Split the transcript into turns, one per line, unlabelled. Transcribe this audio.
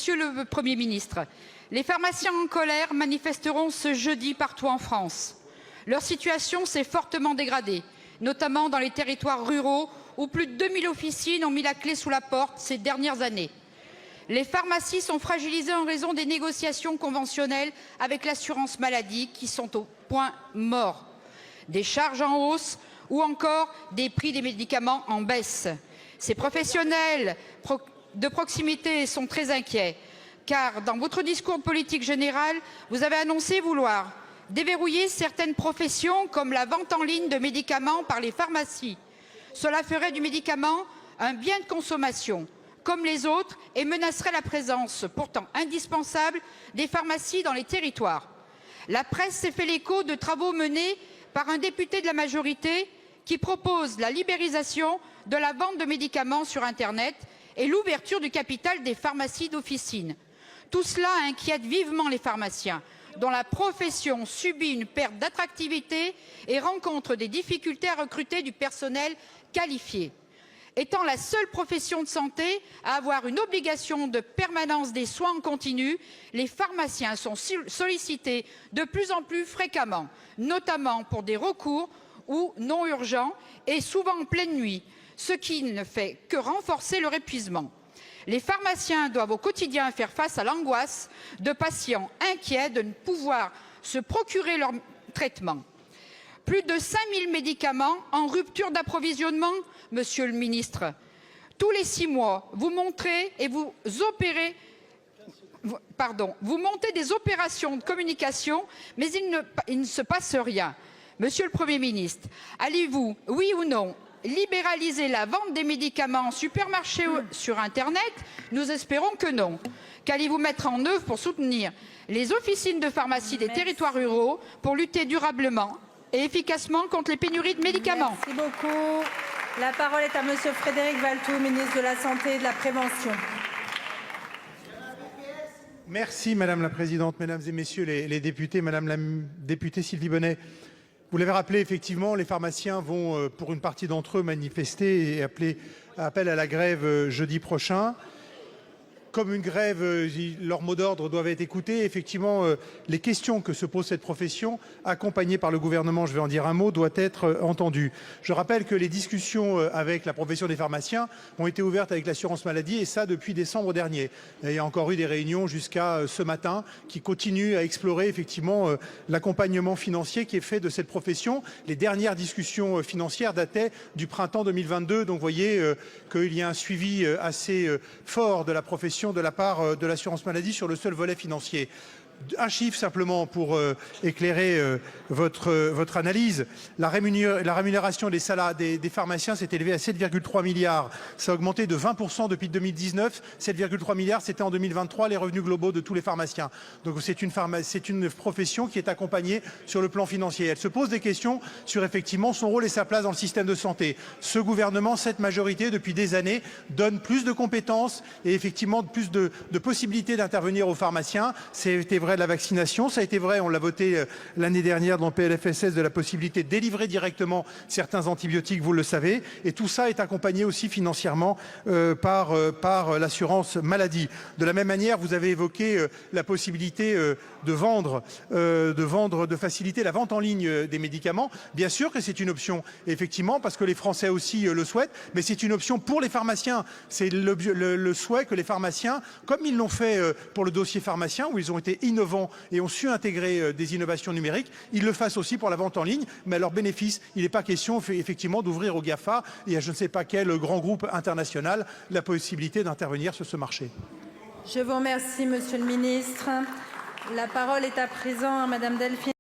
Monsieur le Premier ministre, les pharmaciens en colère manifesteront ce jeudi partout en France. Leur situation s'est fortement dégradée, notamment dans les territoires ruraux où plus de 2000 officines ont mis la clé sous la porte ces dernières années. Les pharmacies sont fragilisées en raison des négociations conventionnelles avec l'assurance maladie qui sont au point mort, des charges en hausse ou encore des prix des médicaments en baisse. Ces professionnels de proximité sont très inquiets, car dans votre discours politique général, vous avez annoncé vouloir déverrouiller certaines professions comme la vente en ligne de médicaments par les pharmacies. Cela ferait du médicament un bien de consommation, comme les autres, et menacerait la présence, pourtant indispensable, des pharmacies dans les territoires. La presse s'est fait l'écho de travaux menés par un député de la majorité qui propose la libéralisation de la vente de médicaments sur Internet et l'ouverture du capital des pharmacies d'officine. Tout cela inquiète vivement les pharmaciens, dont la profession subit une perte d'attractivité et rencontre des difficultés à recruter du personnel qualifié. Étant la seule profession de santé à avoir une obligation de permanence des soins en continu, les pharmaciens sont sollicités de plus en plus fréquemment, notamment pour des recours ou non urgents et souvent en pleine nuit, ce qui ne fait que renforcer leur épuisement. Les pharmaciens doivent au quotidien faire face à l'angoisse de patients inquiets de ne pouvoir se procurer leur traitement. Plus de 5000 médicaments en rupture d'approvisionnement, Monsieur le ministre. Tous les 6 mois, vous montez des opérations de communication, mais il ne se passe rien. Monsieur le Premier ministre, allez-vous, oui ou non, libéraliser la vente des médicaments en supermarché ou sur Internet? Nous espérons que non. Qu'allez-vous mettre en œuvre pour soutenir les officines de pharmacie des territoires ruraux pour lutter durablement et efficacement contre les pénuries de médicaments?
Merci beaucoup. La parole est à Monsieur Frédéric Valletoux, ministre de la Santé et de la Prévention.
Merci Madame la Présidente, Mesdames et Messieurs les députés, Madame la députée Sylvie Bonnet. Vous l'avez rappelé, effectivement, les pharmaciens vont, pour une partie d'entre eux, manifester et appel à la grève jeudi prochain. Comme une grève, leurs mots d'ordre doivent être écoutés. Effectivement, les questions que se pose cette profession, accompagnée par le gouvernement, je vais en dire un mot, doivent être entendues. Je rappelle que les discussions avec la profession des pharmaciens ont été ouvertes avec l'assurance maladie, et ça depuis décembre dernier. Et il y a encore eu des réunions jusqu'à ce matin qui continuent à explorer effectivement l'accompagnement financier qui est fait de cette profession. Les dernières discussions financières dataient du printemps 2022, donc vous voyez qu'il y a un suivi assez fort de la profession de la part de l'assurance maladie sur le seul volet financier. Un chiffre simplement pour éclairer votre analyse. La rémunération des pharmaciens s'est élevée à 7,3 milliards. Ça a augmenté de 20% depuis 2019. 7,3 milliards, c'était en 2023 les revenus globaux de tous les pharmaciens. Donc c'est une profession qui est accompagnée sur le plan financier. Elle se pose des questions sur effectivement son rôle et sa place dans le système de santé. Ce gouvernement, cette majorité, depuis des années, donne plus de compétences et effectivement plus de possibilités d'intervenir aux pharmaciens. C'était vrai de la vaccination, ça a été vrai, on l'a voté l'année dernière dans le PLFSS, de la possibilité de délivrer directement certains antibiotiques, vous le savez, et tout ça est accompagné aussi financièrement par l'assurance maladie. De la même manière, vous avez évoqué la possibilité de faciliter la vente en ligne des médicaments. Bien sûr que c'est une option, effectivement, parce que les Français aussi le souhaitent, mais c'est une option pour les pharmaciens. C'est le souhait que les pharmaciens, comme ils l'ont fait pour le dossier pharmacien, où ils ont été innovants et ont su intégrer des innovations numériques, ils le fassent aussi pour la vente en ligne, mais à leur bénéfice. Il n'est pas question effectivement d'ouvrir au GAFA et à je ne sais pas quel grand groupe international la possibilité d'intervenir sur ce marché.
Je vous remercie, Monsieur le Ministre. La parole est à présent à Madame Delphine